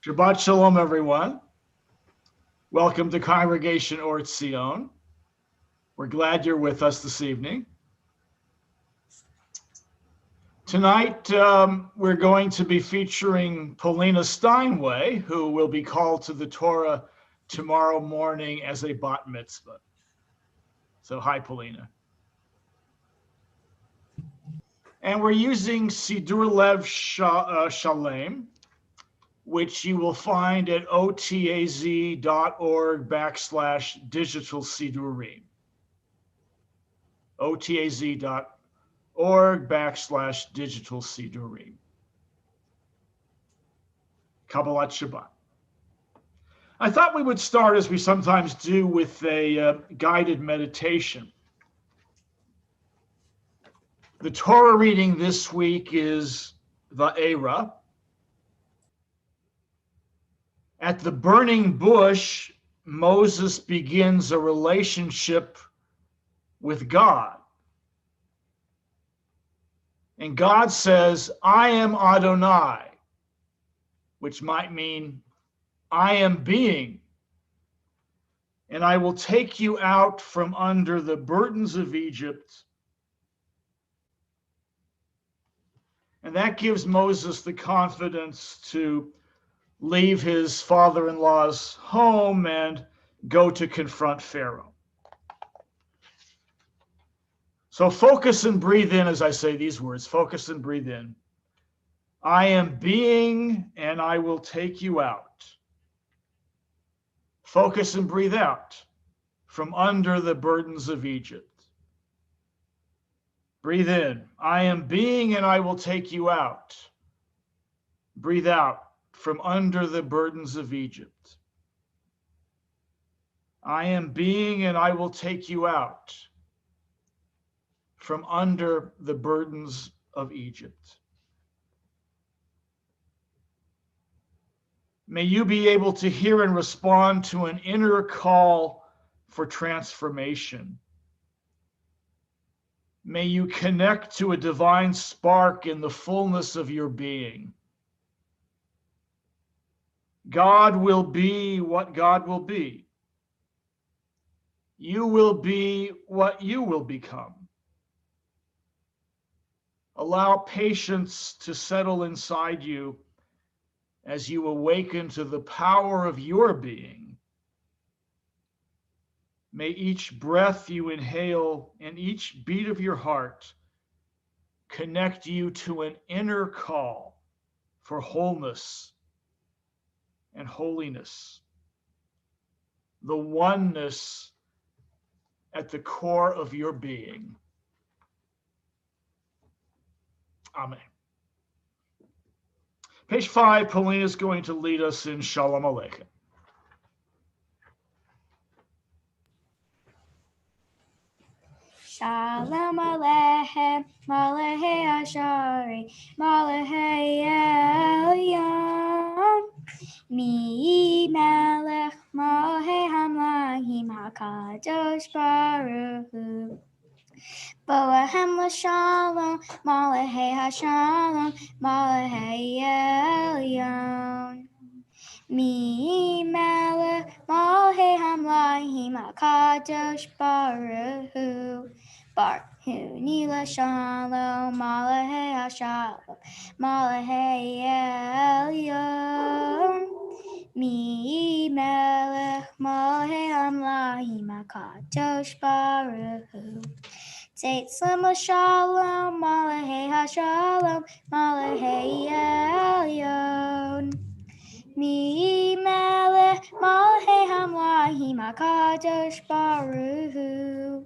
Shabbat Shalom, everyone. Welcome to Congregation or Tzion. We're glad you're with us this evening. Tonight, we're going to be featuring Paulina Steinway, who will be called to the Torah tomorrow morning as a bat mitzvah. So, hi, Paulina. And we're using Sidur Lev Shalem, which you will find at otaz.org/digital sidurim. otaz.org/digital sidurim. Kabbalat Shabbat. I thought we would start, as we sometimes do, with a guided meditation. The Torah reading this week is Va'era. At the burning bush, Moses begins a relationship with God. And God says, I am Adonai, which might mean I am being, and I will take you out from under the burdens of Egypt. And that gives Moses the confidence to leave his father-in-law's home and go to confront Pharaoh. So focus and breathe in as I say these words. Focus and breathe in. I am being, and I will take you out. Focus and breathe out from under the burdens of Egypt. Breathe in. I am being, and I will take you out. Breathe out from under the burdens of Egypt. I am being, and I will take you out from under the burdens of Egypt. May you be able to hear and respond to an inner call for transformation. May you connect to a divine spark in the fullness of your being. God will be what God will be. You will be what you will become. Allow patience to settle inside you as you awaken to the power of your being. May each breath you inhale and each beat of your heart connect you to an inner call for wholeness and holiness, the oneness at the core of your being. Amen. Page 5, Paulina is going to lead us in Shalom Aleichem. Shalom Aleichem, Malachei Ashari, Malachei Elyon. Mi Melech Malachei Hamlahim HaKadosh Baruch Hu. Boahem L'Shalom, Malachei HaShalom, Malachei Elyon. Mi Melech Malachei Hamlahim HaKadosh Baruch Hu. Barhuni L'Shalom, Malachei HaShalom, Malachei Elyon. Mi Melech Malachei Hamlahim HaKadosh Baruch Hu. Tzeitzim L'Shalom, Malachei HaShalom, Malachei Elyon. Mi Melech Malachei Hamlahim HaKadosh Baruch Hu.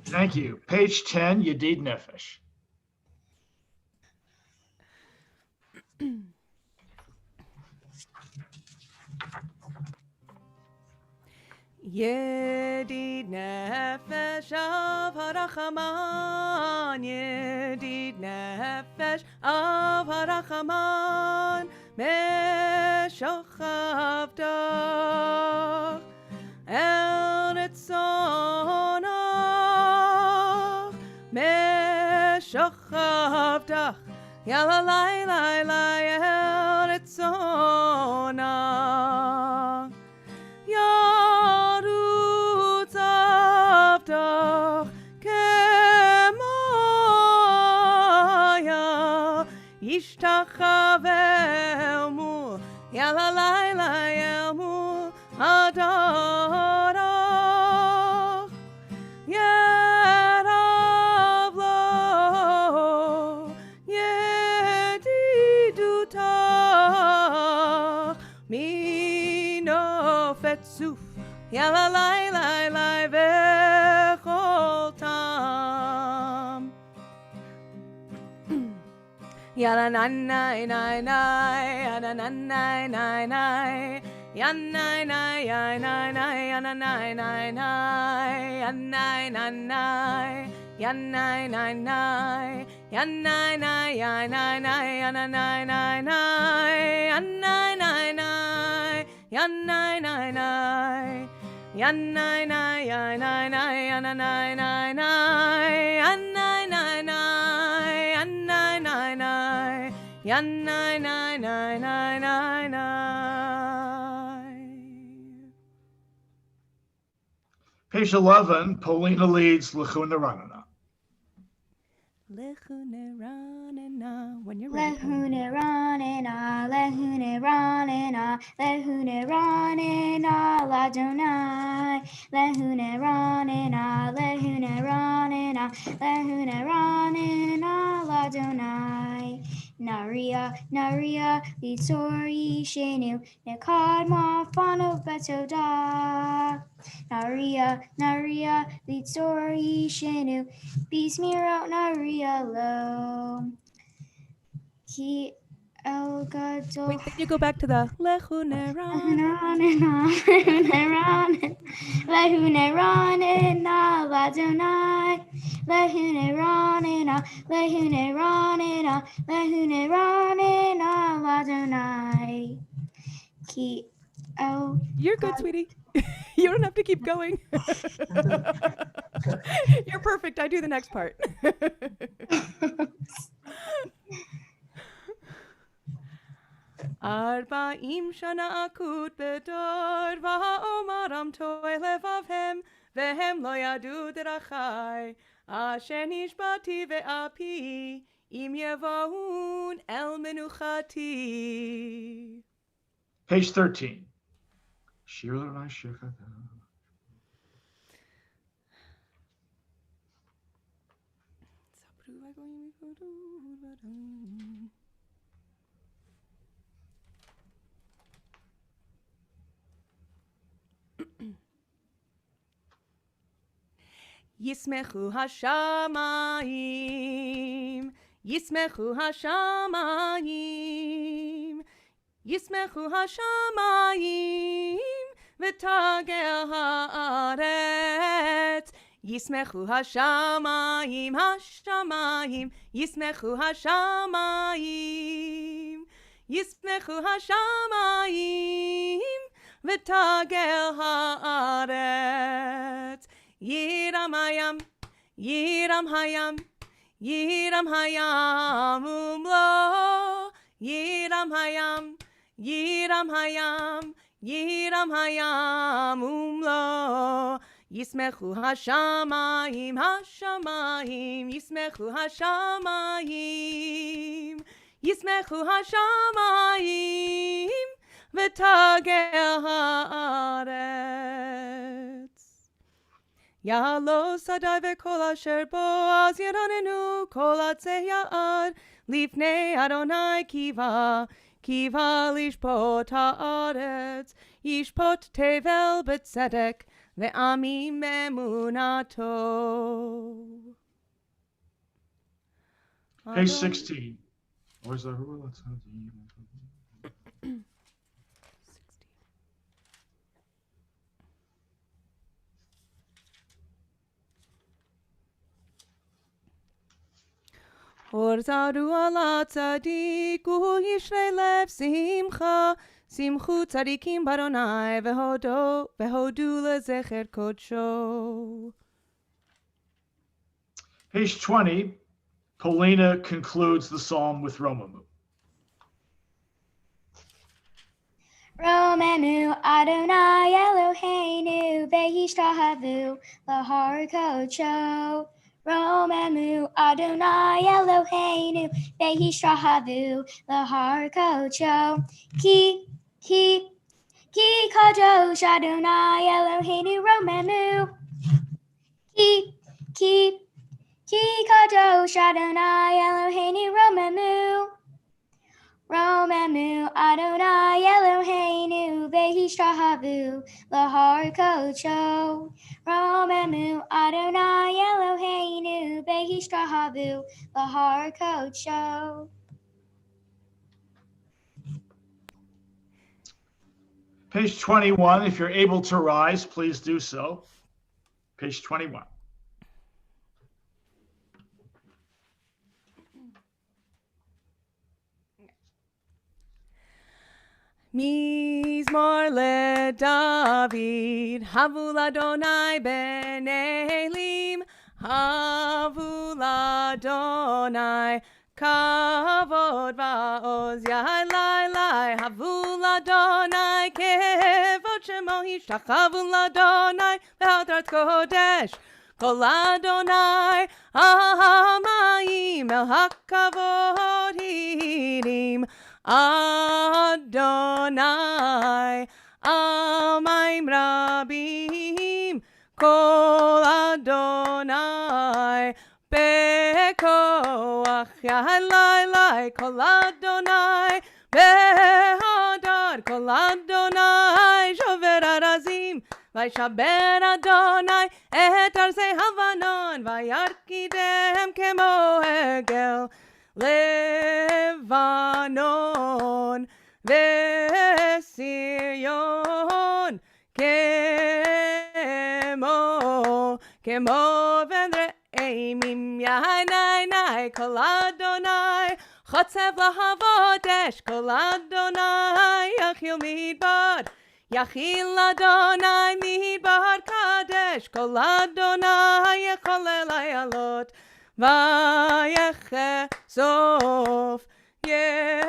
Thank you. Page 10, Yedid Nefesh. Yedid nefesh av harachaman, Yedid nefesh av harachaman, meshochav el nitzonach, meshochav Yalla lai lai lai Eritzona. Yarutz avdach kemoya. Yishtachavelmu. Yalla lai lai elmu adarach. Yeravlo. Yedidutach. Mino fetsuf. Yalla lai lai lai vechol tam. Yalla nai nai nai nai, yalla nai nai nai nai, yalla nai nai nai nai, yalla nai nai nai, yalla nai nai nai, yalla nai nai nai, yalla nai nai nai nai, yalla nai nai nai, yalla nai nai nai, yalla nai nai nai. Yan nai nai nai nai nai yan nai nai nai yan nai nai nai yan nai nai nai yan nai nai nai nai nai nai. Page 11, Polina leads Lechuna Ranana. Lechune ranena when you're ready. Lehune ranena, lehune ranena, lehune ranena, ladonai. Lehune ranena, lehune ranena, lehune ranena, ladonai. Naria, Naria, Litzori Shenu, Nekad Mafano Betoda. Naria, Naria, Litzori Shenu, Bismiro Naria Lo. Ki El Gadol. Wait, then you go back to the lechune ranena. Lehune ranena, ladonai. Lehune ranena, lehune ranena, lehune ranena, ladonai. Ki El. You're good, sweetie. You don't have to keep going. You're perfect. I do the next part. Arba'im shana akut bedor va'omaram toy levavhem vehem lo yadu derachai asher nishbati ve'api im yevahun el menuchati. Page 13. Shir L'Adonai Shechata. Yismechu hashamayim, Yismechu hashamayim, Yismechu hashamayim, v'tagel haaretz. Yismechu hashamayim, hashamayim, Yismechu hashamayim, Yismechu hashamayim, v'tagel haaretz. Yiram hayam, Yiram hayam, Yiram hayam umlo. Yiram hayam, Yiram hayam, Yiram hayam umlo. Yismechu hashamayim, hashamayim, Yismechu hashamayim, Yismechu hashamayim, v'tagel haaretz. Ya'alo sadai ve'kol asher bo az yeranenu kol atzei ya'ar lifnei Adonai kiva lishpot ha'aretz yishpot tevel b'tzedek ve'amim emunato. Page 16. Where's the rule? Orzaru ala tzadik yishrei lev simcha simchu tzadikim baronai vehodu lezecher kodsho. Page 20, Polina concludes the psalm with Romamu. Romemu Adonai Eloheinu Vehishtahavu Lahar Kocho. Romemu Adonai Eloheinu Vehishtahavu Lahar Kocho. Ki Kadosh Adonai Eloheinu Romemu. Ki Kadosh Adonai Eloheinu Romemu. Romemu Adonai Eloheinu Vehishtahavu Lahar Kocho. Romemu Adonai Eloheinu Vehishtahavu Lahar Kocho. Page 21, if you're able to rise, please do so. Page 21. Mizmor LeDavid, Havul Adonai ben Elim, Havul Adonai, Kavod va'oz Yahalai, Havul Adonai, Kevod Shemo Hishtachavul Adonai, V'Hadrat Kodesh, Kol Adonai, Hamayim El HaKavod Hirim, Adonai, Amayim Rabim, Kol Adonai, Bekoach Yahalai, Kol Adonai, Behadar, Kol Adonai, Shover Arazim, Vaishaber Adonai, Et Arzei Havanon, Vayarkidem Kemo Hegel, Levanon, Vesirion, Kemo Venreimim, Yahanai, Kol Adonai, Chotzev Lahavodesh, Kol Adonai, Yachil Midbar, Yachil Adonai, Midbar Kadesh, Kol Adonai, Yecholel Ayalot, Vayechesov Yearot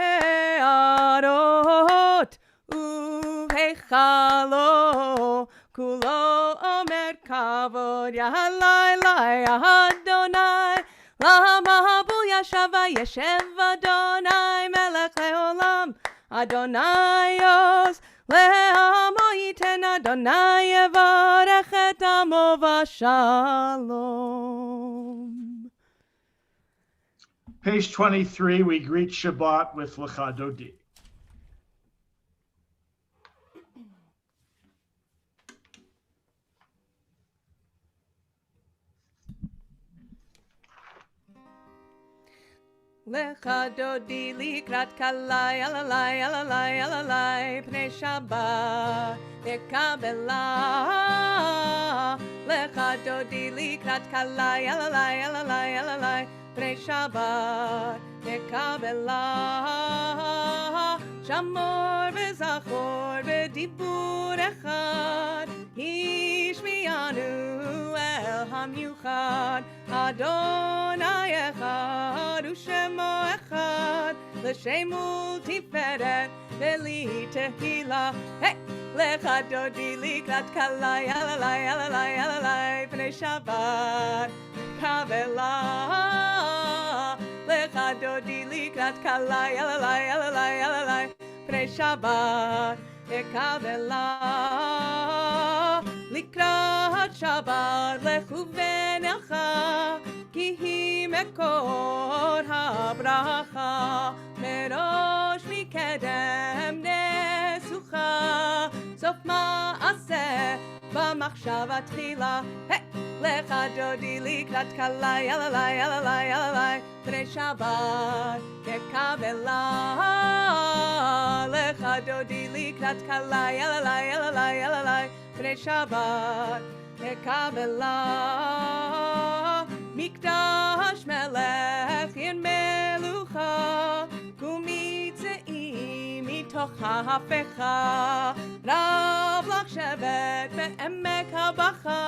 Uvechalo Kulo Omer Kavod Yahalai Adonai Lamahabu Yashava Yeshev Adonai Melech Leolam Adonai Yos Le'amo Yiten Adonai Yevarech et Amo Vashalom. Page 23, we greet Shabbat with Lecha Dodi. Lecha Dodi likrat kalai, alalai, alalai, alalai, pnei Shabbat ekabela. Lecha Dodi likrat kalai, alalai, alalai, alalai, pnei Shabbat ekabela. Shamor v'zachor v'dibur echad, Hishmiyanu el hamyuchad, Adonai echad u'shemo echad, l'shem u'tiferet v'li tehila. Hey! Lecha Dodi likrat kalai, alalai, alalai, alalai, pnei Shabbat kavela. Lecha Dodi likrat kalai, alalai, alalai, alalai, pnei Shabbat ekavela. Likrat Shabbat lechu v'necha, ki hi mekor habracha, merosh mikedem nesucha, sof ma'aseh b'machshava tchila. Hey! Lecha Dodi likrat kalai, alalai, alalai, alalai, pnei Shabbat ekavela. Lecha Dodi likrat kalai, alalai, alalai, alalai, pnei Shabbat ekavela. Mikdash melech in melucha, kumitzei mitoch ha'hafecha, Rav lach shevet be'emek habacha,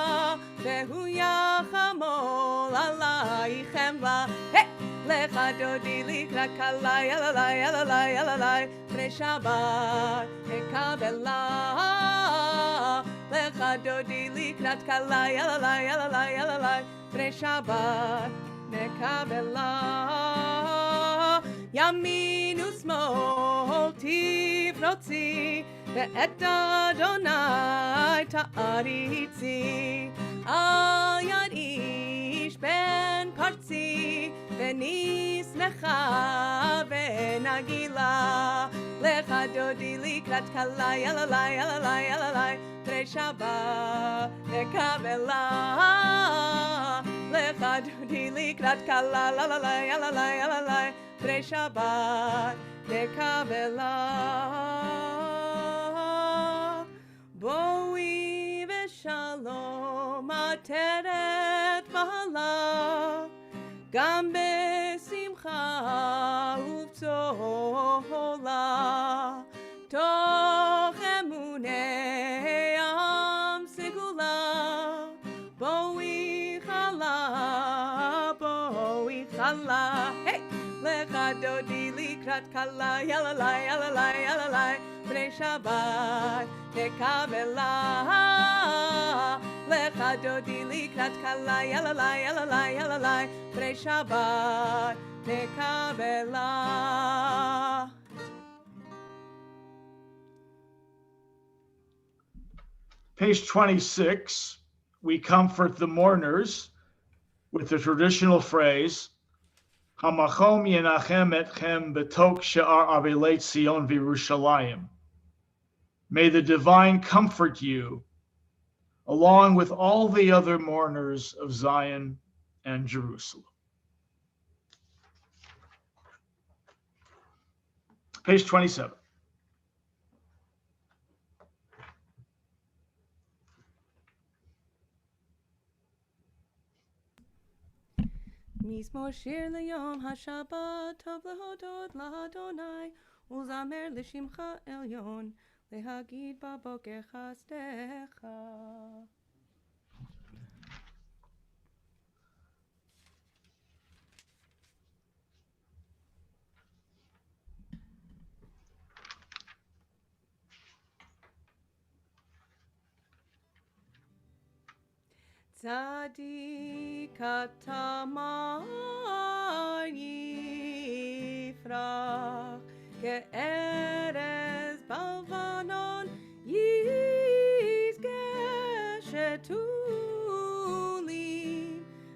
vehu yachamol alai chemla. Hey! Lecha dodi likrat kalai, elalai, elalai, elalai, Bnei Shabbat nekabela. Lecha dodi likrat kalai, elalai, elalai, elalai, Bnei Shabbat nekabela. Yamin usmol tifrotzi, ve'et Adonai ta'aritzi. Al yad ish ben parzi, venis lecha venagila. Lecha dodi likrat kalai, elalai, elalai, elalai, Bnei Shabbat nekabela. Lecha dodi likrat kalai, elalai, elalai, elalai, Bnei Shabbat nekabela. Boi v'shalom ateret v'hala, gam besimcha uv'tola, toch emunei am segula. Boi chala, hey! Lecha dodi likrat kalai, elalai, elalai, elalai, Bnei Shabbat nekabela. Lecha dodi likrat kalai, elalai, elalai, elalai, Bnei Shabbat nekabela. Page 26, we comfort the mourners with the traditional phrase, Hamachom yenachem etchem betok she'ar avilei Tzion v'Yerushalayim. May the divine comfort you, along with all the other mourners of Zion and Jerusalem. Page 27. Mizmor shir leyom hashabbat tov lehodot lahadonai uzamer lishimcha elyon lehagid baboker chasdecha. Tzadik tamar yifrach ke'erez balvanon yizgeh shetulim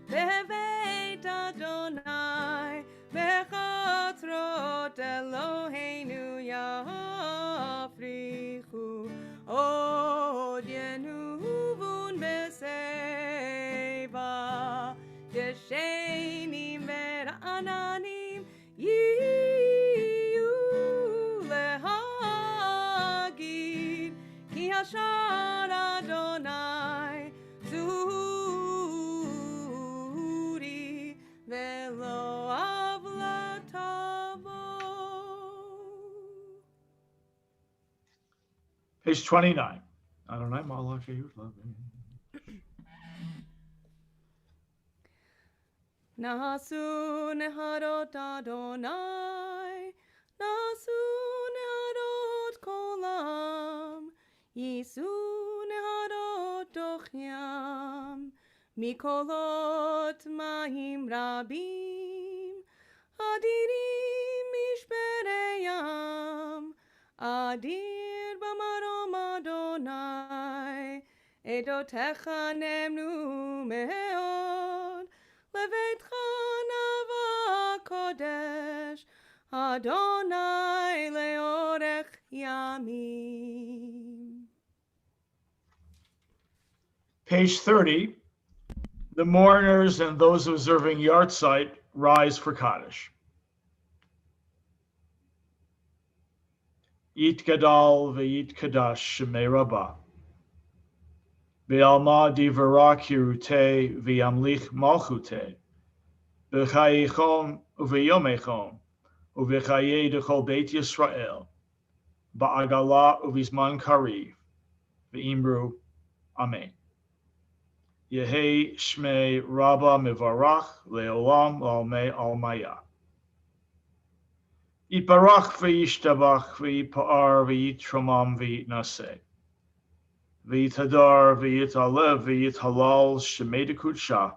beveit Adonai bechatzrot Eloheinu yafrichu od yenuvun beseva yeshenim vera'ananim yiyu lehagid ki hashar Adonai zuri velo avlatavo. Page 29. Adonai malach yudlavim. Nasu neharot Adonai, nasu neharot kolam, yisu neharot dochyam, mikolot mahim rabim, adirim mishpereyam, adir bamarom Adonai, edotecha nemnu meod, leveitcha nava kodesh, Adonai leorech yamim. Page 30, the mourners and those observing Yartzeit rise for Kaddish. Yitgadal v'yitkadash shemei Rabbah. V'alma divara kirute v'yamlich malchute. V'chayichom uv'yomechom. Uv'chaye dechol Beit Yisrael. Ba'agala uv'izman kariv. V'imru. Amen. Yehi Shmei Rabba Mivarach Leolam Almei Almaya. Yitbarach v'yishtabach v'yipa'ar v'yitramam v'yitnaseh. V'yitadar v'yitalev v'yithalal shemedikutsha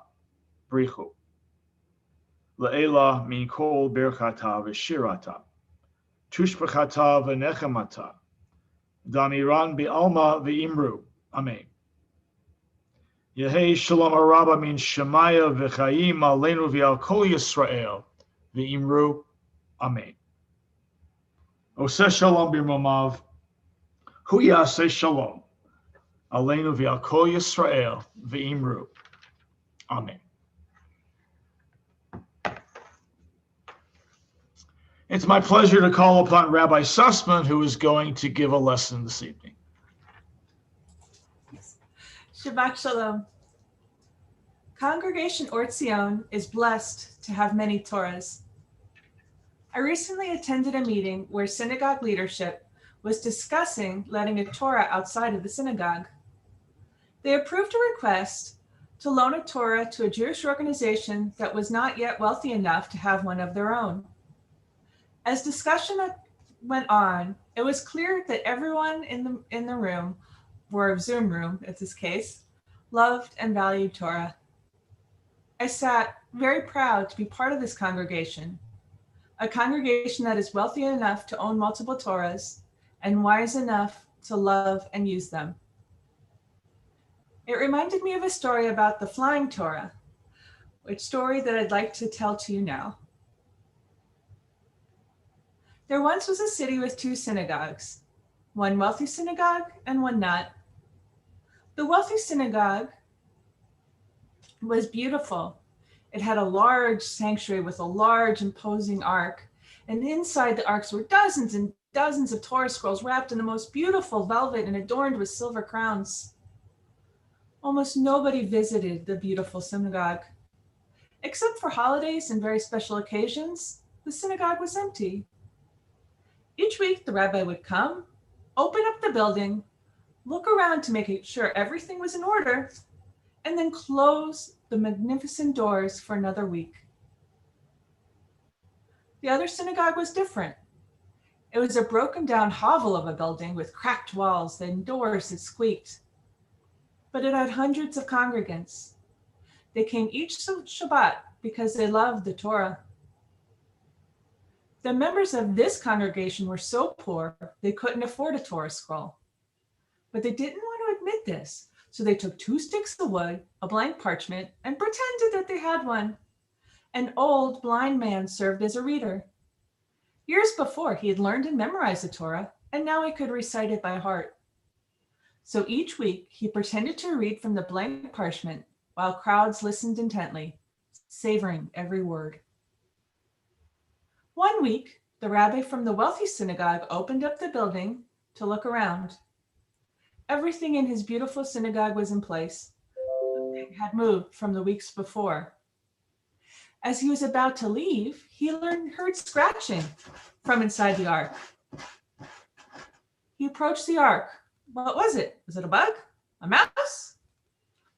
brichu. Le'ela min kol birchata v'shirata. Tushbachata v'nechamata. Damiran bi'alma v'imru. Amen. Yehei shalom haraba min shemaya v'chayim aleinu v'al kol Yisrael v'imru. Amen. Oseh shalom b'mamav. Hu yaseh shalom. Aleinu v'al kol Yisrael v'imru. Amen. It's my pleasure to call upon Rabbi Sussman, who is going to give a lesson this evening. Shabbat Shalom. Congregation Or Tzion is blessed to have many Torahs. I recently attended a meeting where synagogue leadership was discussing letting a Torah outside of the synagogue. They approved a request to loan a Torah to a Jewish organization that was not yet wealthy enough to have one of their own. As discussion went on, it was clear that everyone in the room, or Zoom room in this case, loved and valued Torah. I sat very proud to be part of this congregation, a congregation that is wealthy enough to own multiple Torahs and wise enough to love and use them. It reminded me of a story about the flying Torah, a story that I'd like to tell to you now. There once was a city with two synagogues, one wealthy synagogue and one not. The wealthy synagogue was beautiful. It had a large sanctuary with a large imposing ark, and inside the arks were dozens and dozens of Torah scrolls wrapped in the most beautiful velvet and adorned with silver crowns. Almost nobody visited the beautiful synagogue. Except for holidays and very special occasions, the synagogue was empty. Each week, the rabbi would come, open up the building, look around to make sure everything was in order, and then close the magnificent doors for another week. The other synagogue was different. It was a broken down hovel of a building with cracked walls and doors that squeaked. But it had hundreds of congregants. They came each Shabbat because they loved the Torah. The members of this congregation were so poor, they couldn't afford a Torah scroll. But they didn't want to admit this, so they took 2 sticks of wood, a blank parchment, and pretended that they had one. An old blind man served as a reader. Years before, he had learned and memorized the Torah, and now he could recite it by heart. So each week, he pretended to read from the blank parchment while crowds listened intently, savoring every word. One week, the rabbi from the wealthy synagogue opened up the building to look around. Everything in his beautiful synagogue was in place. Nothing had moved from the weeks before. As he was about to leave, he heard scratching from inside the ark. He approached the ark. What was it? Was it a bug? A mouse?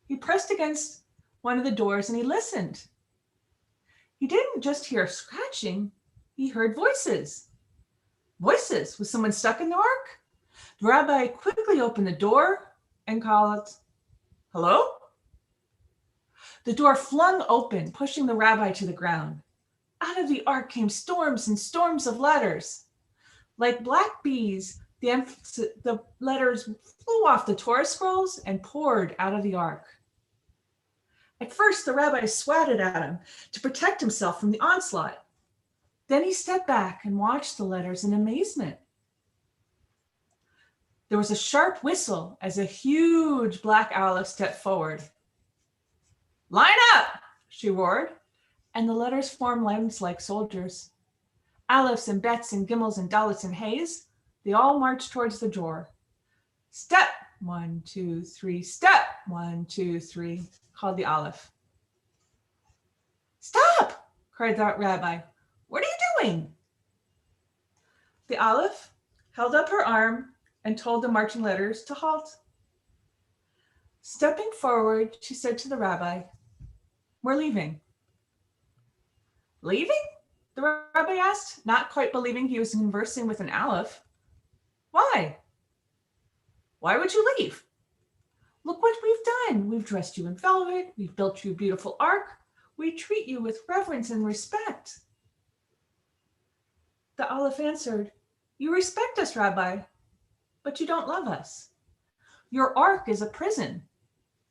He pressed against one of the doors and he listened. He didn't just hear scratching. He heard voices. Voices? Was someone stuck in the ark? The rabbi quickly opened the door and called, "Hello?" The door flung open, pushing the rabbi to the ground. Out of the ark came storms and storms of letters. Like black bees, the letters flew off the Torah scrolls and poured out of the ark. At first, the rabbi swatted at him to protect himself from the onslaught. Then he stepped back and watched the letters in amazement. There was a sharp whistle as a huge black owl stepped forward. "Line up," she roared, and the letters formed lines like soldiers. Aleph and bets and gimels and dalets and hays, they all marched towards the door. "Step, 1, 2, 3, step, 1, 2, 3, called the Aleph. "Stop," cried the rabbi. "What are you doing?" The Aleph held up her arm and told the marching letters to halt. Stepping forward, she said to the rabbi, "We're leaving." "Leaving?" the rabbi asked, not quite believing he was conversing with an aleph. "Why? Why would you leave? Look what we've done. We've dressed you in velvet. We've built you a beautiful ark. We treat you with reverence and respect." The aleph answered, "You respect us, Rabbi, but you don't love us. Your ark is a prison.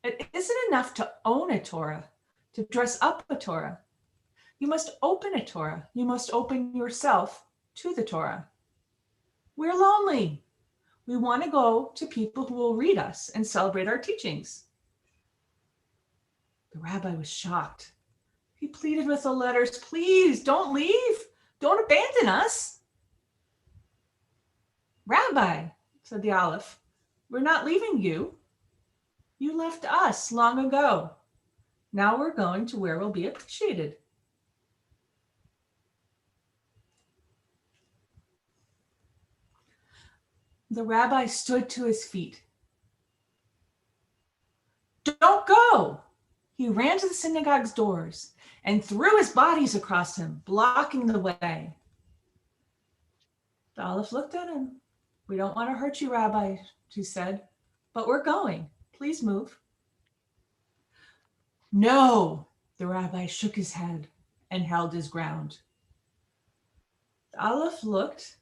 It isn't enough to own a Torah, to dress up a Torah. You must open a Torah. You must open yourself to the Torah. We're lonely. We want to go to people who will read us and celebrate our teachings." The rabbi was shocked. He pleaded with the letters, "Please don't leave. Don't abandon us." "Rabbi," said the aleph, "we're not leaving you. You left us long ago. Now we're going to where we'll be appreciated." The rabbi stood to his feet. "Don't go!" He ran to the synagogue's doors and threw his bodies across them, blocking the way. The aleph looked at him. "We don't want to hurt you, Rabbi," she said, "but we're going. Please move." "No," the rabbi shook his head and held his ground. The aleph looked,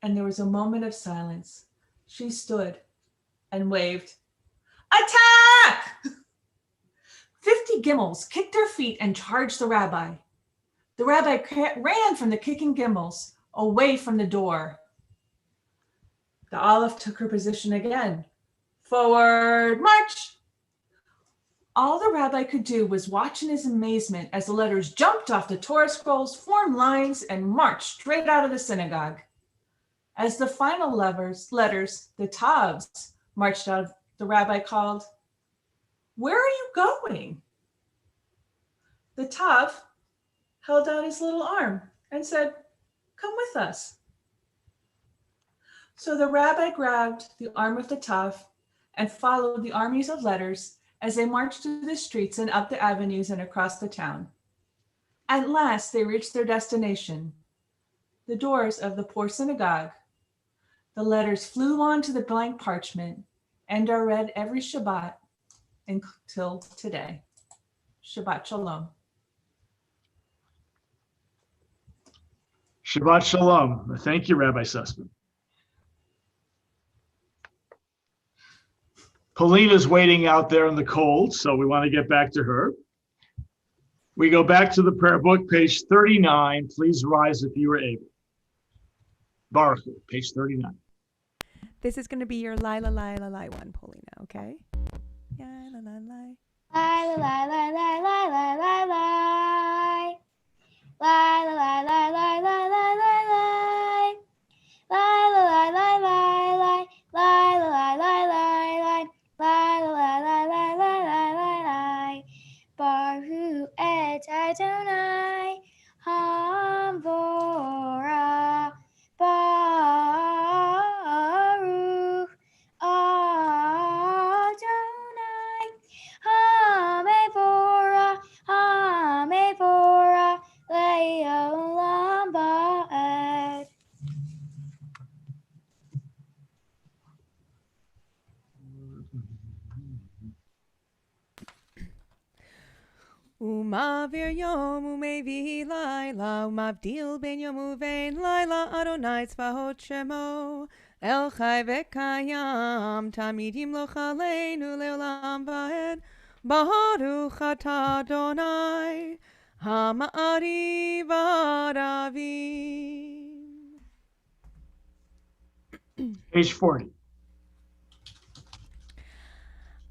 and there was a moment of silence. She stood and waved, "Attack!" 50 gimels kicked their feet and charged the rabbi. The rabbi ran from the kicking gimels away from the door. The aleph took her position again. "Forward, march!" All the rabbi could do was watch in his amazement as the letters jumped off the Torah scrolls, formed lines, and marched straight out of the synagogue. As the final letters, the Tavs, marched out, the rabbi called, "Where are you going?" The Tav held out his little arm and said, "Come with us." So the rabbi grabbed the arm of the Tav and followed the armies of letters as they marched through the streets and up the avenues and across the town. At last, they reached their destination, the doors of the poor synagogue. The letters flew onto the blank parchment and are read every Shabbat until today. Shabbat Shalom. Shabbat Shalom. Thank you, Rabbi Sussman. Polina's waiting out there in the cold, so we want to get back to her. We go back to the prayer book, page 39. Please rise if you are able. Baruch, page 39. This is going to be your Lila one, Paulina, okay? Yeah, la la la. Lie, lie, lie, lie, lie, lie, lie, lie. Lie, lie, lie, lie, lie, lie, lie, lie. Lie, lie, lie, lie, lie. Lie, lie, lie, lie, lie. Lie, lie, lie, lie, lie, lie, lie, lie. Baruch et Adonai Hamvorah. Baruch Adonai Hamevorah, Hamevorah, Le'olam Ba'ed. Umavir yom umevi laila umavdil ben yom uvein laila Adonai tzvahot shemo el chai vekayam tamidim lo chaleinu leolam vaed baruch atah Adonai hama'ari v'aravim. Page 40.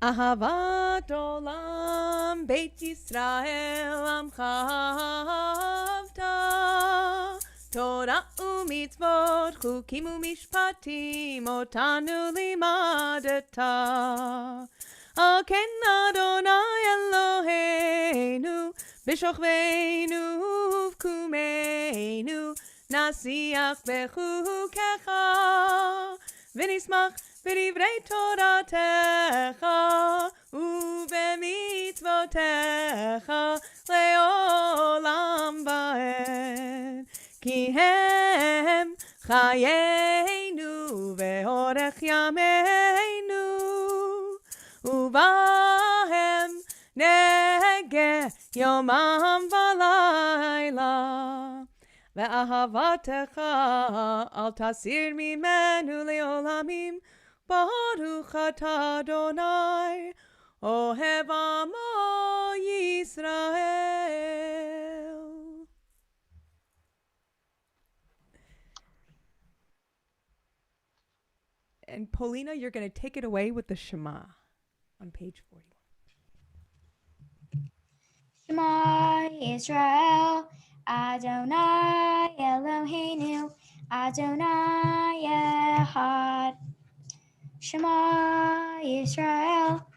Ahavat olam Beit Yisrael amcha ahavta Torah u'mitzvot chukim u'mishpatim otanu limadeta Al ken Adonai Eloheinu b'shochveinu u'vkumeinu nasiach bechukecha v'nismach בדברי תורתך ובמצוותיך לעולם ועד, כי הם חיינו ואורך ימינו, ובהם נגה יומם ולילה. ואהבתך אל תסיר ממנו לעולמים, ברוך אתה אדוני אוהב עמו ישראל. And Paulina, you're going to take it away with the Shema on page 41. Shema Israel, Adonai Eloheinu, Adonai Echad. Shema Israel,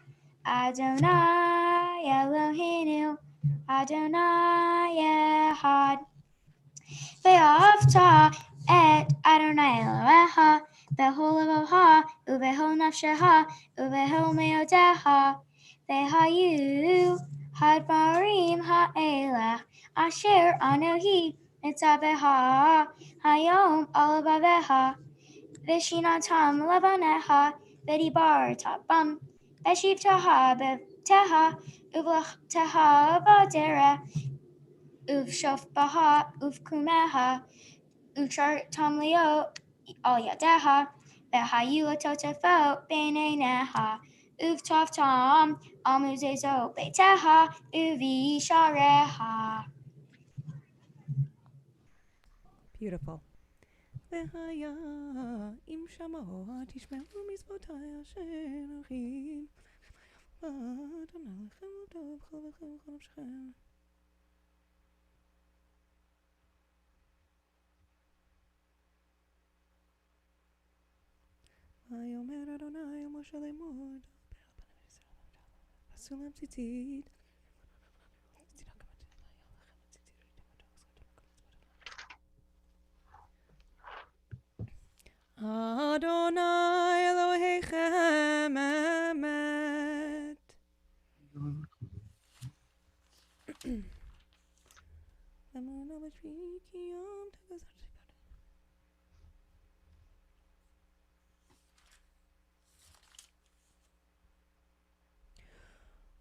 Adonai Eloheinu, Adonai Echad. Ve'ahavta et Adonai Elohecha b'chol levavecha u'b'chol nafshecha u'b'chol me'odecha. Ve'hayu hadvarim ha'elech asher anohi mitzavecha hayom al levavecha. V'shinatam levanecha v'dibarta bam v'shivtaha b'teha uv'lechteha b'derech uv'shofbaha uv'kumeha uv'shartam liot al yadeha v'hayu atotefo b'neineha uv'tavtam al muzezo beteha uv'ishareha. Beautiful. והיה אם שמוע תשמעו מצוותיי אשר אנוכי אתנה לכם אותו בכל לכם וכל נפשכם. ויאמר אדוני אל משה לאמור עשו להם ציצית. Adonai Elohechem emet.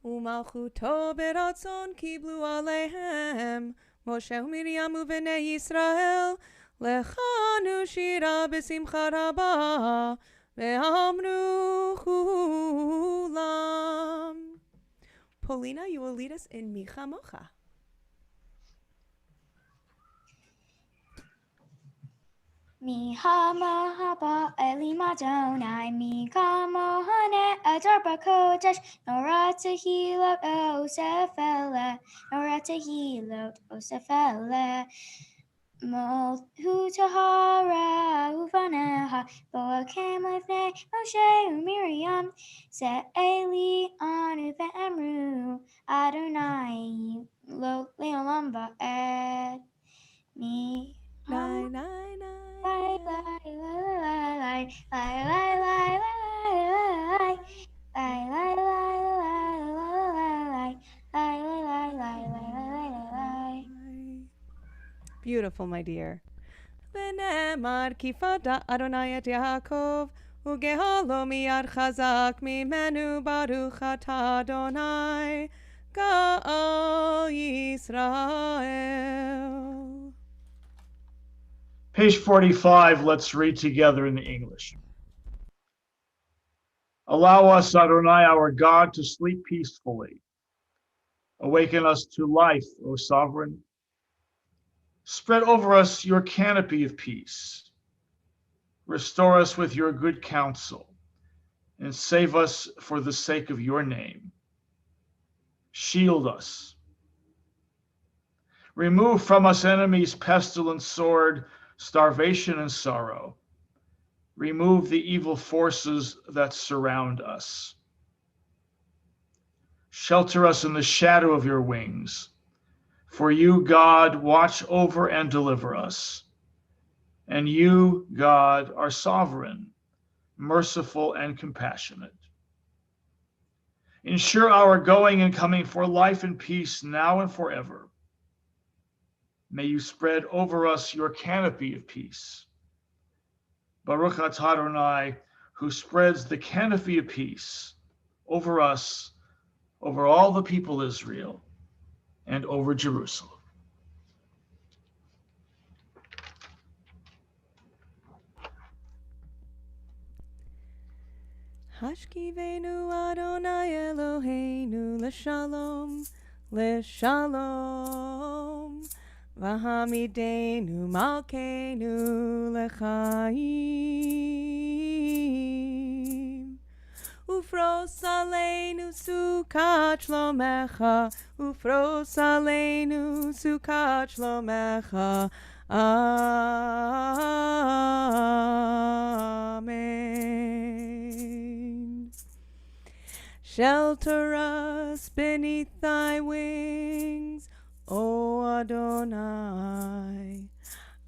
ומלכותו ברצון קיבלו עליהם משה ומרים ובני ישראל, לחנו שירה בשמחה רבה ואמרו כולם. Paulina, you will lead us in Micha Mocha. Micha Mocha ba'elim Adonai, Micha Mocha ne'adar b'kodesh, Norah tehilot osef eleh, Norah tehilot osef eleh. Malhu tahara uvaneha, bo'akem lefnei Moshe u'Miriam, Ze'eli anu ve'emru, Adonai lo le'olam va'ed. Nai, nai, nai. Beautiful, my dear. ונאמר כי פדה אדוני את יעקב וגאלו מיד חזק ממנו, ברוך אתה אדוני גאל ישראל. Page 45, let's read together in the English. Allow us, Adonai, our God, to sleep peacefully. Awaken us to life, O Sovereign. Spread over us your canopy of peace. Restore us with your good counsel, and save us for the sake of your name. Shield us. Remove from us enemies, pestilence, sword, starvation, and sorrow. Remove the evil forces that surround us. Shelter us in the shadow of your wings. For you, God, watch over and deliver us. And you, God, are sovereign. merciful, and compassionate. Ensure our going and coming for life and peace now and forever. May you spread over us your canopy of peace. Baruch atah Adonai, who spreads the canopy of peace over us, over all the people of Israel, and over Jerusalem. Hashkivenu Adonai Eloheinu l'shalom, l'shalom. Vahamidenu Malkeinu l'chaim. Ufros aleinu sukat shlomecha, ufros aleinu sukat shlomecha. Amen. Shelter us beneath thy wings, O Adonai.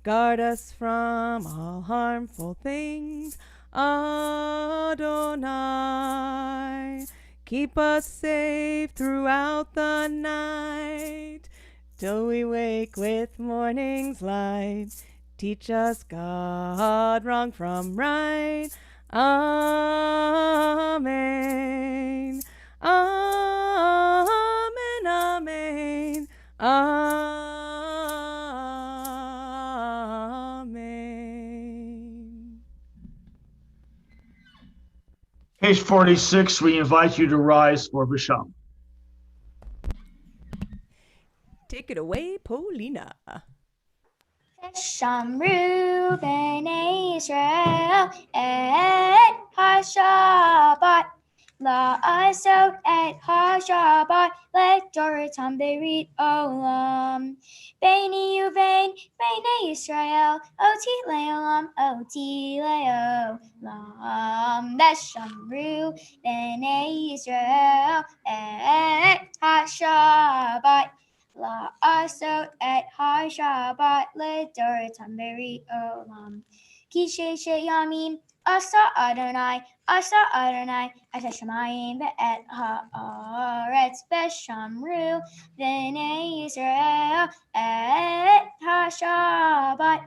Guard us from all harmful things, Adonai. Keep us safe throughout the night, till we wake with morning's light. Teach us, God, wrong from right. Amen. Amen. Amen. Amen. Page 46, we invite you to rise for Bisham. Take it away, Paulina. Shamru b'nei Israel et ha-Shabbat. La'asot et ha-Shabbat. Let Dorotam berit olam. Beini uvein b'nei Israel. Oti le'olam, oti le'olam. Shamru b'nei Israel et ha-Shabbat. La'asot et ha-Shabbat le'Dorotam berit olam. Ki sheshet yamim asa Adonai et hashamayim ve'et ha'aretz b'shamru b'nei Yisrael et ha-Shabbat.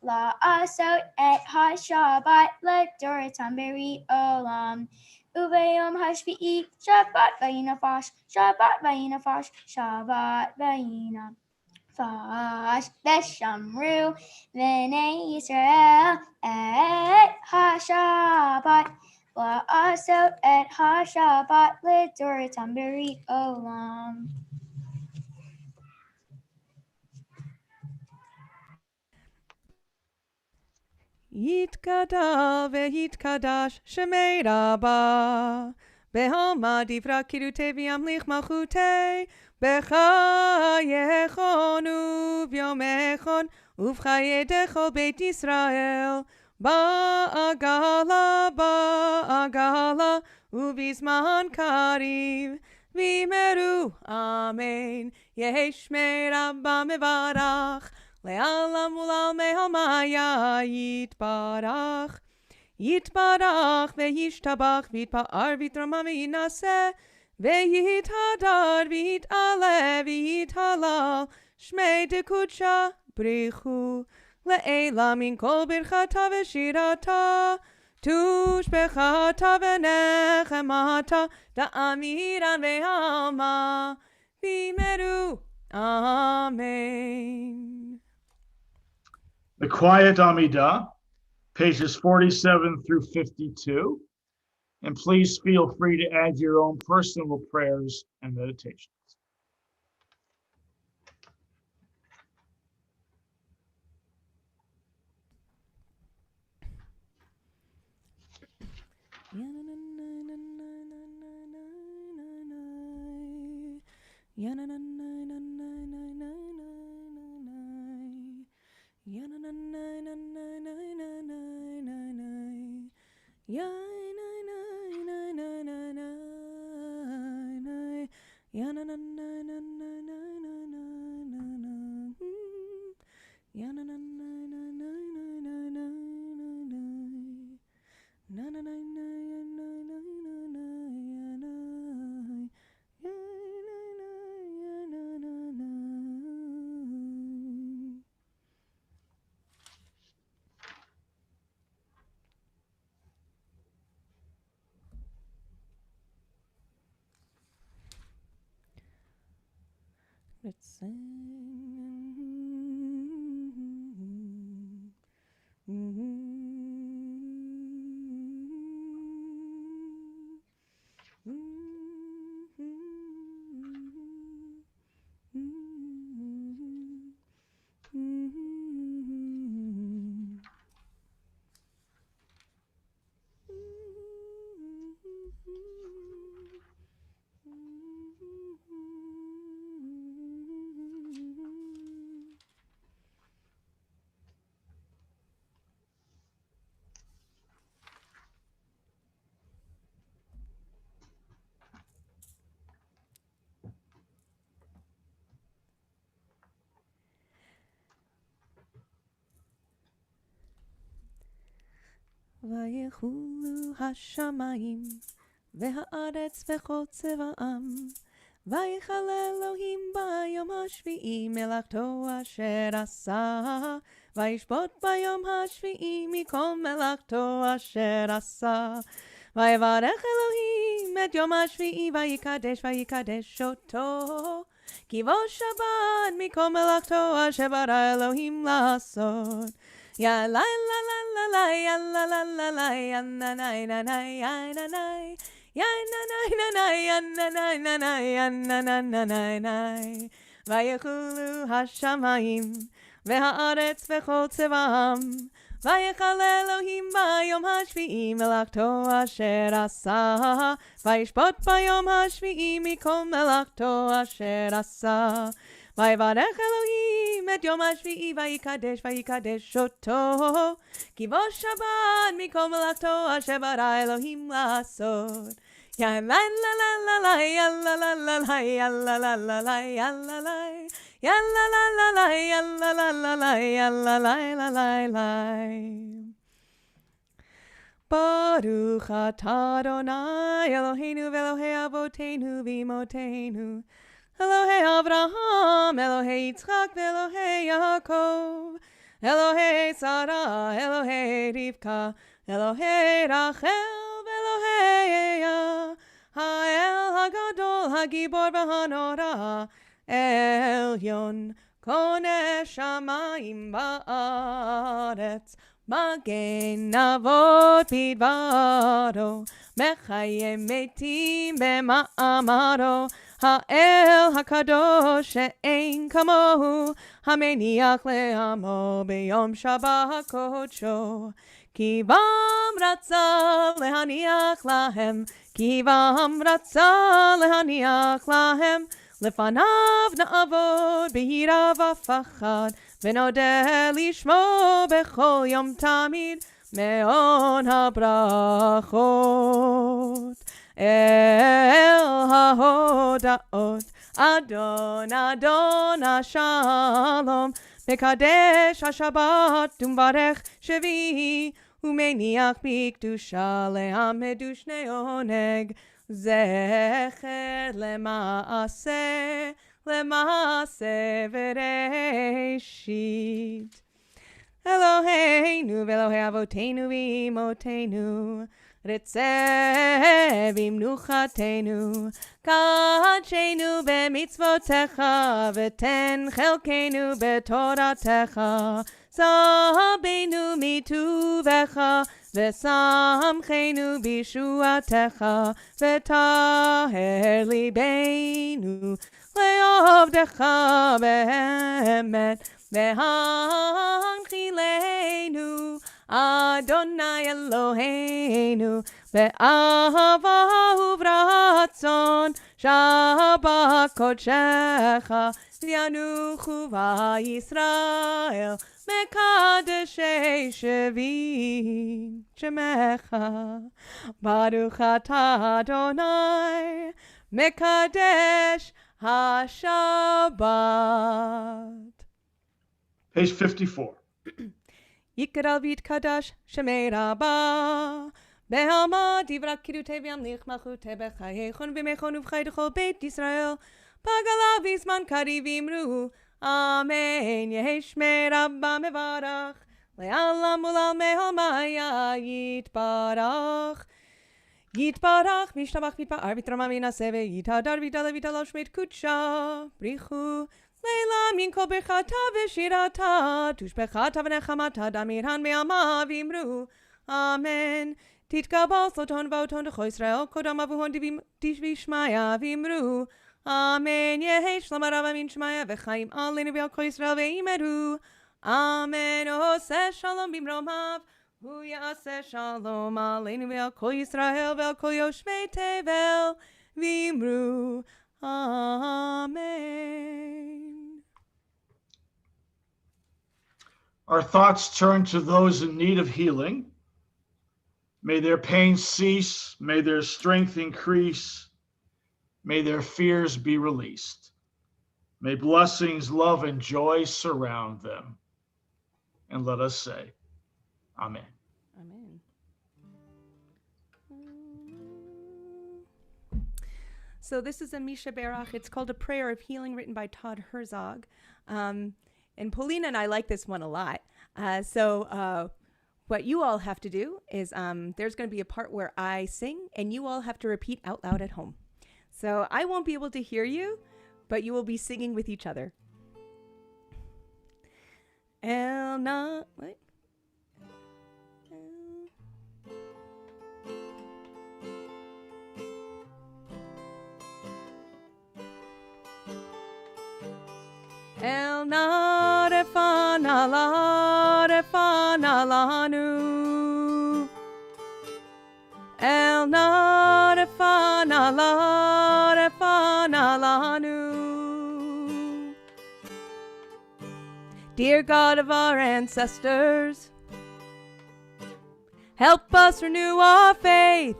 La'asot et ha-Shabbat le'Dorotam berit olam. Uvayom hashvi'i Shabbat vayinafash, Shabbat vayinafash, Shabbat vayinafash. Veshamru v'nei Yisrael et ha-Shabbat. La'asot et ha-Shabbat le'Dorotam berit olam. Yitkada ve'yitkadash shemei rabba. Behama divra kirute v'yamlich malchute. Bechayechon uvyomechon uvchaye dechol beit Yisrael. Ba'agala uvizman kariv. Vimeru, amen. Yeheshmei rabba mevarach. Le'alam ulal me'almaya yitbarach. Yitbarach ve'yishtabach v'yitpa'ar v'yitramam v'yinaseh ve'yithadar v'yit'aleh v'yithalal shmei dekudsha brichu le'ela min kol birchata ve'shirata tushbechata ve'nechemata da'amiran ve'alma v'meru. Amen. The Quiet Amidah, pages 47 through 52. And please feel free to add your own personal prayers and meditations. Let's sing. ויחולו השמיים והארץ וכל צבאם, ויחל אלוהים ביום השביעי מלאכתו אשר עשה, וישפוט ביום השביעי מכל מלאכתו אשר עשה. ויברך אלוהים את יום השביעי ויקדש אותו, כי בו שבת מכל מלאכתו אשר ברא אלוהים לעשות. יא לה לה לה לה לה יא לה לה לה לה יא נה נה נה נה יא נה נה יא נה נה נה נה יא נה נה נה נה יא נה נה נה נה נה. ויחולו השמיים והארץ וכל צבאם, ויחל אלוהים ביום השביעי מלאכתו אשר עשה, וישפוט ביום השביעי מכל מלאכתו אשר עשה. ויברך אלוהים את יום השביעי ויקדש אותו, כי בו שבת מכל מלאכתו אשר ברא אלוהים לעשות. יא לה לה לה לה לה יא לה לה לה לה יא לה לה לה לה יא לה לה יא לה לה לה לה יא לה לה לה לה יא לה לה לה לה. ברוך אתה אדוני אלוהינו ואלוהי אבותינו ואמותינו, אלוהי אברהם, אלוהי יצחק ואלוהי יעקב, אלוהי שרה, אלוהי רבקה, אלוהי רחל ואלוהי לאה, האל הגדול, הגיבור והנורא, עליון, קונה שמיים בארץ, מגן אבות בדברו, מחיה מתים במאמרו, האל הקדוש שאין כמוהו, המניח לעמו ביום שבת קודשו. כי בם רצה להניח להם, כי בם רצה להניח להם, לפניו נעבוד ביראה ופחד, ונודה לשמו בכל יום תמיד, מעון הברכות. אל ההודעות, אדון אדון השלום, מקדש השבת ומברך שביעי, ומניח בקדושה לעמד ושני עונג, זכר למעשה וראשית. אלוהינו ואלוהי אבותינו ואמותינו, רצה במנוחתנו, קדשנו במצוותיך, ותן חלקנו בתורתך, סבנו מטובך, ושמחנו בישועתך, וטהר ליבנו לעובדך באמת, והנחילנו אדוני אלוהינו באהבה וברצון, שבת קודשך ינוחו בישראל, מקדשי שמך. ברוך אתה אדוני מקדש השבת. Page 54. יקרא ויתקדש שמי רבה, בהמה דברה קידותי וימליך מלכותי בחייכון ומכון ובחי לכל בית ישראל, פגלה בזמן קריב אמרו, אמן. יהי שמי רבה מברך, לעולם ולעולמי יתברך. Yitbarach mishtabach vitbar vitrama minase ve'yitadar vitala vitala shmit kutsha brichu leila min kol berchata v'shirata tushbechata v'nechamata damirhan me'ama v'imru amen titkabal sloton v'oton d'cho Yisrael kodam avuhon divishmaya v'imru amen yehi shlamarav amin shmaya v'chaim alenu v'alko Yisrael v'imeru amen oseh shalom bimromav Hu yaseh shalom aleinu ve'al kol Yisrael ve'al kol yoshvei tevel v'imru amen. Our thoughts turn to those in need of healing. May their pain cease. May their strength increase. May their fears be released. May blessings, love, and joy surround them. And let us say, Amen. Amen. So this is a Misha Berach. It's called A Prayer of Healing, written by Todd Herzog. And Paulina and I like this one a lot. So what you all have to do is there's going to be a part where I sing, and you all have to repeat out loud at home. So I won't be able to hear you, but you will be singing with each other. What? El narefana lanu. El narefana lanu. Dear God of our ancestors, help us renew our faith.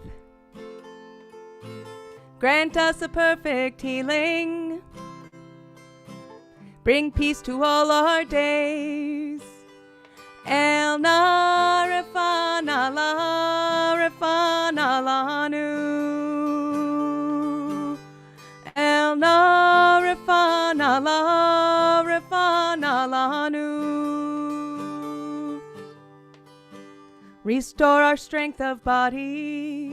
Grant us a perfect healing. Bring peace to all our days. El narefana lanu. El narefana lanu. Restore our strength of body.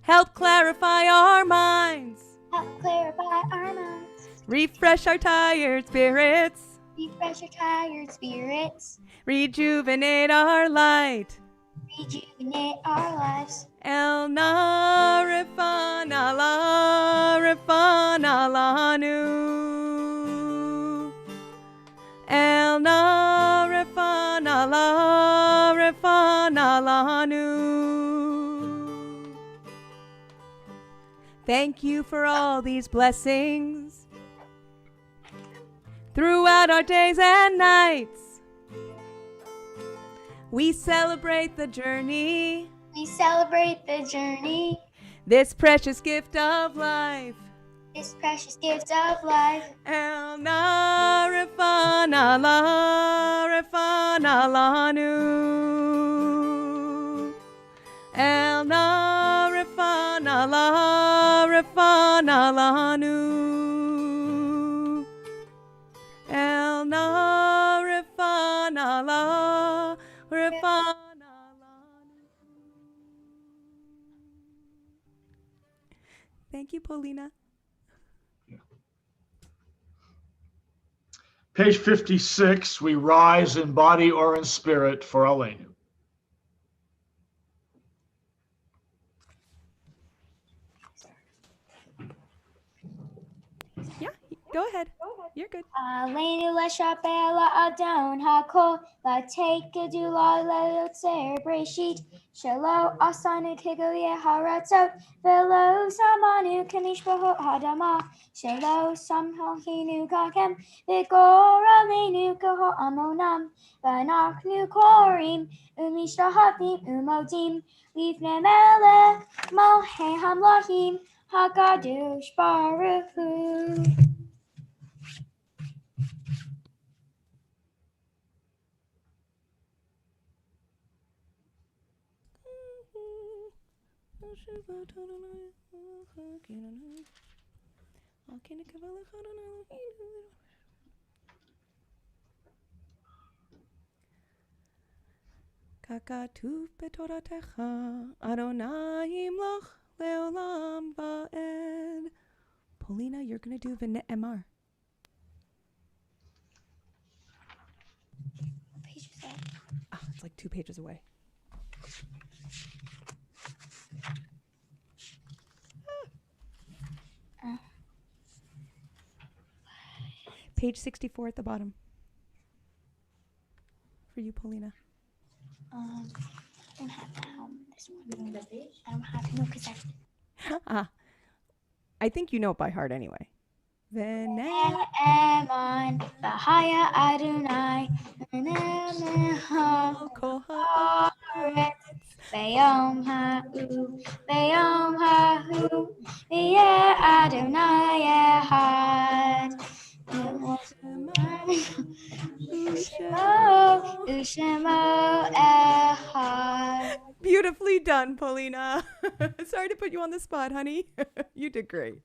Help clarify our minds. Help clarify our minds. Refresh our tired spirits. Refresh our tired spirits. Rejuvenate our light. Rejuvenate our lives. El narefana lanu. El narefana lanu. Thank you for all these blessings throughout our days and nights. We celebrate the journey. We celebrate the journey. This precious gift of life. This precious gift of life. El narefana lanu. El narefana lanu. El narefana lanu. Thank you, Paulina. Page 56, we rise in body or in spirit for Aleinu. Yeah, go ahead. You're good. Aleinu l'shapeh la'adon hakol la'tekedu la'leotzer breshit shelo asanu kegoliah haratzot velo samanu kamishpahot hadama shelo samhalhinu kakem v'gor aleinu kaho amonam v'anachnu korim umishtahavim umodim livnei melech malchei hamlachim hakadosh baruch hu. הכתוב בתורתך, Adonai yimloch leolam va'ed. Paulina, you're going to do V'ne'emar. Page is that? Oh, it's like 2 pages away. Page 64 at the bottom. For you, Paulina. I don't have that on this one. I don't have to know because I think you know it by heart anyway. Eman Bahaya Adonai Nemeha Haaretz Bayom Ha'u V'yeh Adonai Echad U'Shemo Echad. Beautifully done, Paulina. Sorry to put you on the spot, honey. You did great.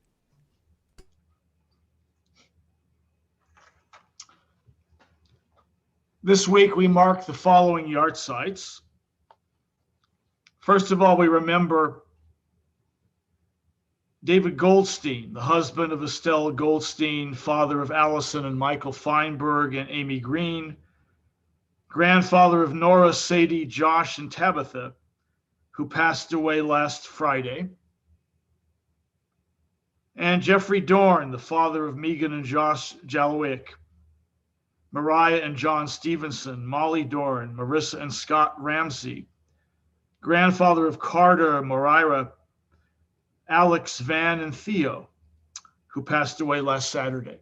This week we mark the following yahrzeits. First of all, we remember David Goldstein, the husband of Estelle Goldstein, father of Allison and Michael Feinberg and Amy Green, grandfather of Nora, Sadie, Josh, and Tabitha, who passed away last Friday. And Jeffrey Dorn, the father of Megan and Josh Jalowick, Mariah and John Stevenson, Molly Dorn, Marissa and Scott Ramsey, grandfather of Carter, Moira, Alex, Van, and Theo, who passed away last Saturday.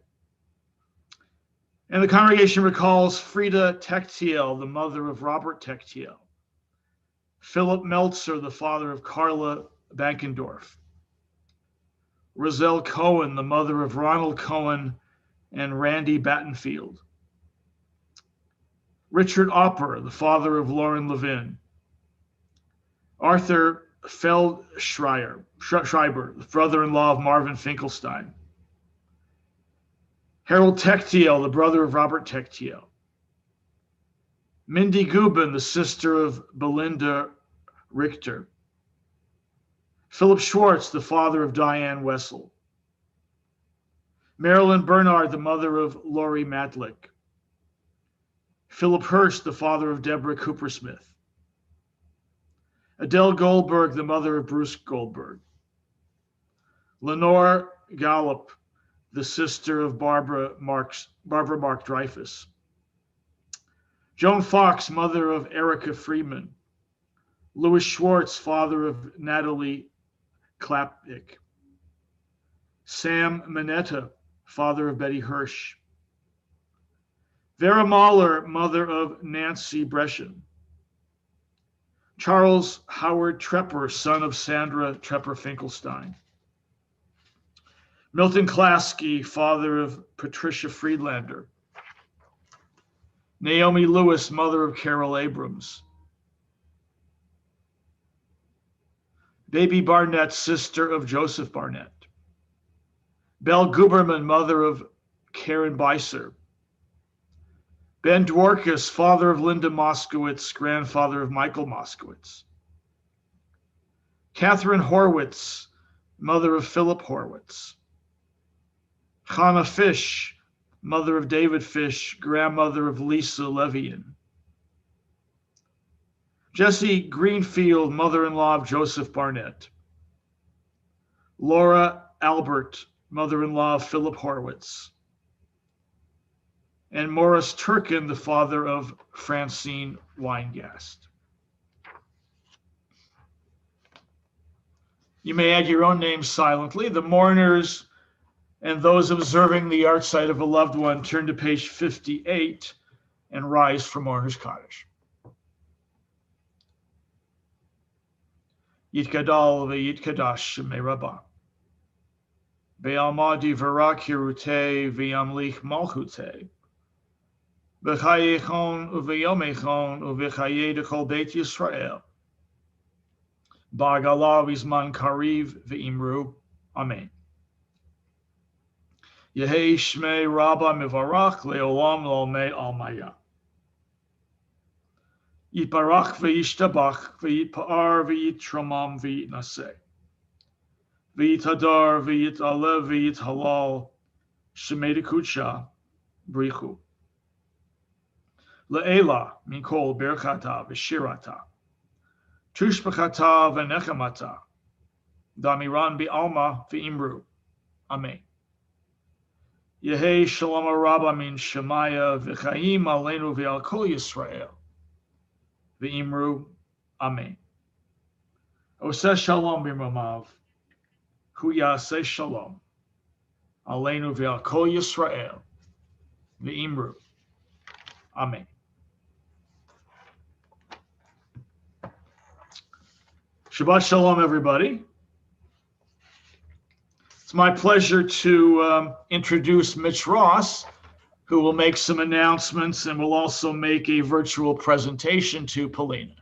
And the congregation recalls Frida Techtiel, the mother of Robert Techtiel, Philip Meltzer, the father of Carla Bankendorf, Roselle Cohen, the mother of Ronald Cohen and Randy Battenfield, Richard Opper, the father of Lauren Levin, Arthur Feldschreiber, the brother-in-law of Marvin Finkelstein, Harold Techtiel, the brother of Robert Techtiel, Mindy Gubin, the sister of Belinda Richter, Philip Schwartz, the father of Diane Wessel, Marilyn Bernard, the mother of Lori Matlick, Philip Hurst, the father of Deborah Coopersmith, Adele Goldberg, the mother of Bruce Goldberg, Lenore Gallup, the sister of Barbara Mark Dreyfus, Joan Fox, mother of Erica Freeman, Louis Schwartz, father of Natalie Klapnick, Sam Mineta, father of Betty Hirsch, Vera Mahler, mother of Nancy Breschen, Charles Howard Trepper, son of Sandra Trepper Finkelstein, Milton Klasky, father of Patricia Friedlander, Naomi Lewis, mother of Carol Abrams, Baby Barnett, sister of Joseph Barnett, Belle Guberman, mother of Karen Beiser, Ben Dworkis, father of Linda Moskowitz, grandfather of Michael Moskowitz, Catherine Horwitz, mother of Philip Horwitz, Hannah Fish, mother of David Fish, grandmother of Lisa Levian, Jessie Greenfield, mother-in-law of Joseph Barnett, Laura Albert, mother-in-law of Philip Horwitz, and Morris Turkin, the father of Francine Weingast. You may add your own name silently. The mourners and those observing the yahrzeit of a loved one turn to page 58 and rise for Mourner's Kaddish. Yitkadal v'yitkadash me'rabah. Be'almadi v'rak hirute v'yamlich malchute. V'chayechon u'v'yomechon u'v'chaye d'chol Beit Yisrael. Ba'gala v'zman kariv v'imru. Amen. Yehei shmei rabba mivarach le'olam l'olmei almaya. Yitbarach v'yishtabach v'yitpa'ar v'yitramam v'yitnaseh. V'yitadar v'yitalev v'yithalal shemei kudsha brichu. Le'ela mikol berchata v'shirata. Tushbachata v'nechamata. Damiran bi'alma v'imru. Amen. Yehi shalom rabba min shemaya v'chaim aleinu v'al kol Yisrael. V'imru. Amen. Oseh shalom b'mamav. Hu yaseh shalom. Aleinu v'al kol Yisrael. V'imru. Amen. Shabbat shalom, everybody. It's my pleasure to introduce Mitch Ross, who will make some announcements and will also make a virtual presentation to Polina.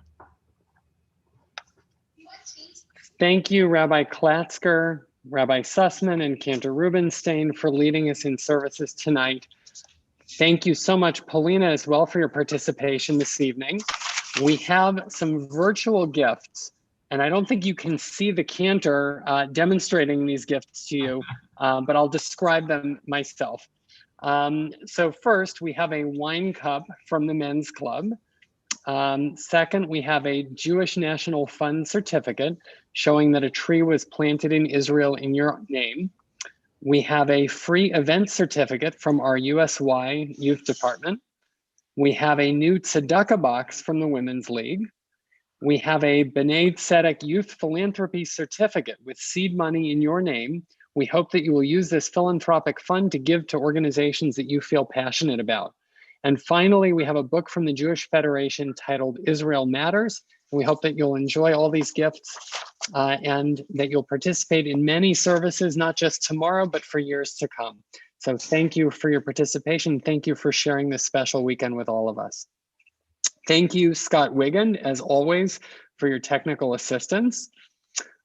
Thank you, Rabbi Klatzker, Rabbi Sussman, and Cantor Rubenstein for leading us in services tonight. Thank you so much, Polina, as well, for your participation this evening. We have some virtual gifts, and I don't think you can see the cantor demonstrating these gifts to you, but I'll describe them myself. So first, we have a wine cup from the Men's Club. Second, we have a Jewish National Fund certificate showing that a tree was planted in Israel in your name. We have a free event certificate from our USY Youth Department. We have a new tzedakah box from the Women's League. We have a B'nai Tzedek Youth Philanthropy certificate with seed money in your name. We hope that you will use this philanthropic fund to give to organizations that you feel passionate about. And finally, we have a book from the Jewish Federation titled Israel Matters. We hope that you'll enjoy all these gifts and that you'll participate in many services, not just tomorrow, but for years to come. So thank you for your participation. Thank you for sharing this special weekend with all of us. Thank you, Scott Wiggin, as always, for your technical assistance.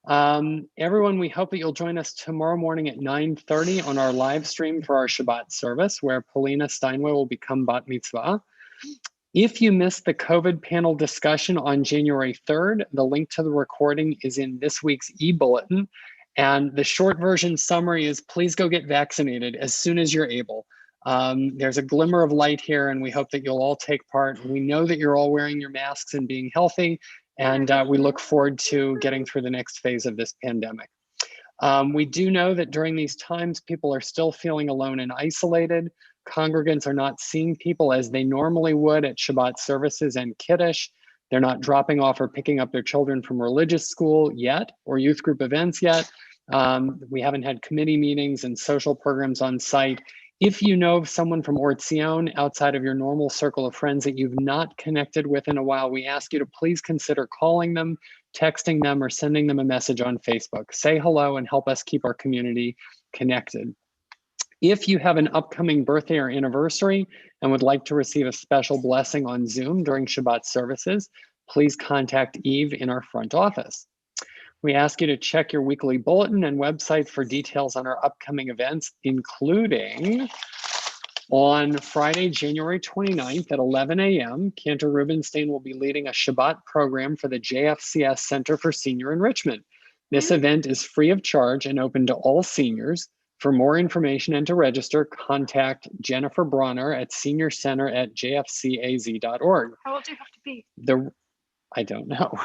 Everyone, we hope that you'll join us tomorrow morning at 9:30 on our live stream for our Shabbat service, where Polina Steinway will become bat mitzvah. If you missed the COVID panel discussion on January 3rd, the link to the recording is in this week's e-bulletin. And the short version summary is please go get vaccinated as soon as you're able. There's a glimmer of light here, and we hope that you'll all take part. We know that you're all wearing your masks and being healthy, and we look forward to getting through the next phase of this pandemic. We do know that during these times, people are still feeling alone and isolated. Congregants are not seeing people as they normally would at Shabbat services and Kiddush. They're not dropping off or picking up their children from religious school yet, or youth group events yet. We haven't had committee meetings and social programs on site. If you know of someone from Tzion outside of your normal circle of friends that you've not connected with in a while, we ask you to please consider calling them, texting them, or sending them a message on Facebook. Say hello and help us keep our community connected. If you have an upcoming birthday or anniversary and would like to receive a special blessing on Zoom during Shabbat services, please contact Eve in our front office. We ask you to check your weekly bulletin and website for details on our upcoming events, including on Friday, January 29th at 11 a.m., Cantor Rubenstein will be leading a Shabbat program for the JFCS Center for Senior Enrichment. This event is free of charge and open to all seniors. For more information and to register, contact Jennifer Bronner at seniorcenter@jfcaz.org. How old do you have to be? I don't know.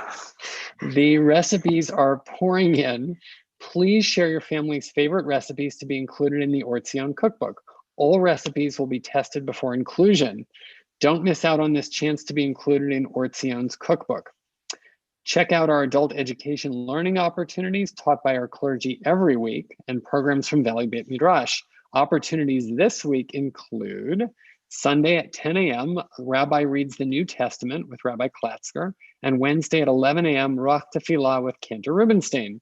The recipes are pouring in. Please share your family's favorite recipes to be included in the Tzion cookbook. All recipes will be tested before inclusion. Don't miss out on this chance to be included in Tzion's cookbook. Check out our adult education learning opportunities taught by our clergy every week and programs from Valley Beit Midrash. Opportunities this week include Sunday at 10 a.m., Rabbi reads the New Testament with Rabbi Klatzker, and Wednesday at 11 a.m., Ruach Tefillah with Cantor Rubenstein.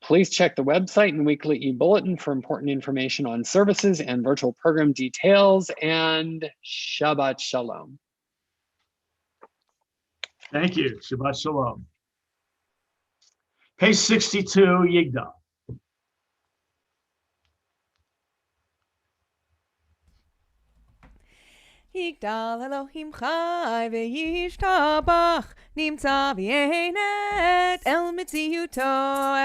Please check the website and weekly e-bulletin for important information on services and virtual program details, and Shabbat Shalom. Thank you. Shabbat shalom. Page 62, Yigdal. יגדל אלוהים חי וישתבח, נמצא ויענת אל מציאותו,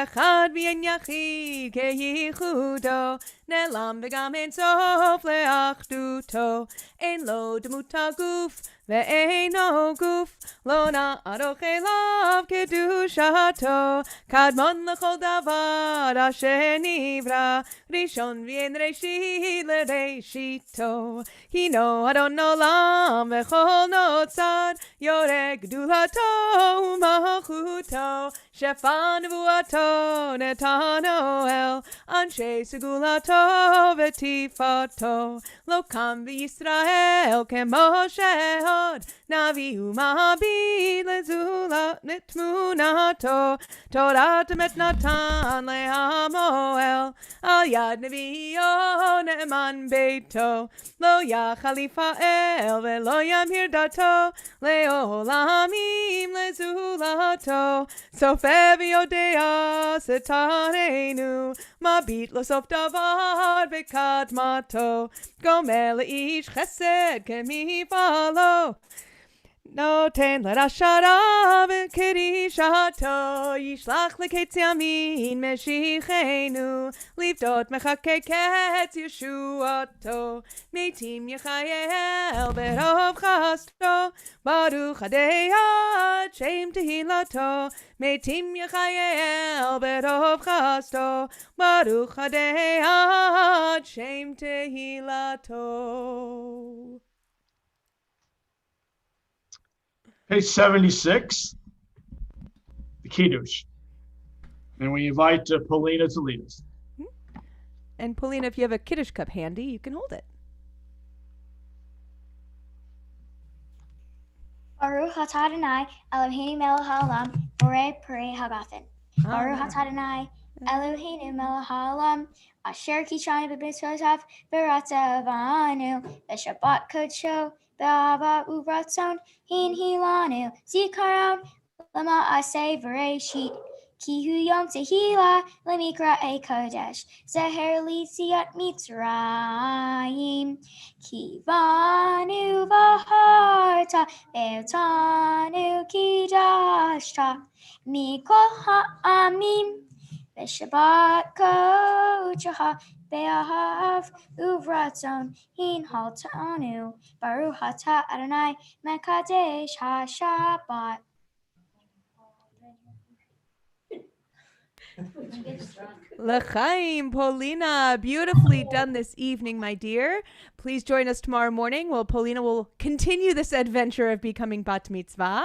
אחד ואין יחיד כייחודו, נעלם וגם אין סוף לאחדותו, אין לו דמות הגוף ואינו גוף, לא נערוך אליו קדושתו, קדמון לכל דבר אשר נברא, ראשון ואין ראשית לראשיתו, הינו אדון עולם וכל נוצר, יורה גדולתו ומלכותו, שפע נבואתו נתנו אל אנשי סגולתו ותפארתו, לא קם בישראל כמו שעוד, נביא ומביט לזולת לתמונתו, תורת אמת נתן לעמו על יד נביאו נאמן ביתו, לא יחליף האל ולא ימהיר דתו, לעולמים לזולתו, סופר ויודע שטרנו, מביט לא סוף דבר בקדמתו, גומל לאיש חסד כמפעלו, נותן לרשעיו קדישתו, ישלח לקץ ימין משיחנו, לפדות מחכה קץ ישועתו, מתים יחייל ברוב חסדו, ברוך הדיית שם תהילתו, מתים יחייל ברוב חסדו, ברוך הדיית שם תהילתו. Page 76, the Kiddush. And we invite Paulina to lead us. And Paulina, if you have a Kiddush cup handy, you can hold it. Baruch atah Adonai, Eloheinu melech haolam, borei perei hagafen. Baruch atah Adonai, Eloheinu melech haolam, asher kishanu b'mitzvotav, v'ratzav banu, v'shabbat kodsho, v'ahava uvratzon, hin hilanu, zikaron, lama aseh v'reishit, ki hu yom tehila, lemikra e kodesh, zeher litziat mitzrayim, ki vanu v'harta, ve'otanu kidashta, mikol ha'amim, v'shabbat kodesh, ve'ahav uvratzon, hin haltanu, baruch atah Adonai, mekadesh ha'shabbat. L'chaim, Paulina, beautifully done this evening, my dear. Please join us tomorrow morning. Well, Paulina will continue this adventure of becoming bat mitzvah.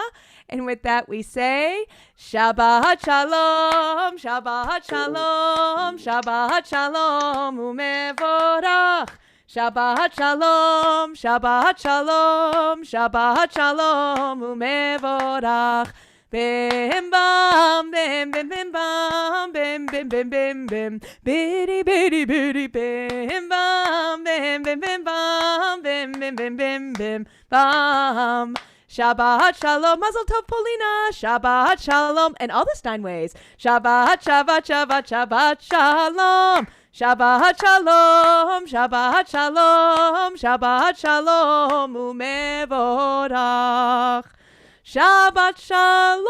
And with that, we say, Shabbat Shalom, Shabbat Shalom, Shabbat Shalom, umevorach. Shabbat Shalom, Shabbat Shalom, Shabbat Shalom, umevorach. Bim bam bim bim bim bam bim bim bim bim bim biddy biddy biddy bim bam bim bim bim bam bim bim bim bim bim bam. Shabbat Shalom, Mazel Tov, Paulina. Shabbat Shalom, and all the Steinways. Shabbat, Shabbat, Shabbat, Shabbat Shalom. Shabbat Shalom, Shabbat Shalom, Shabbat Shalom, umevorach. Shabbat Shalom.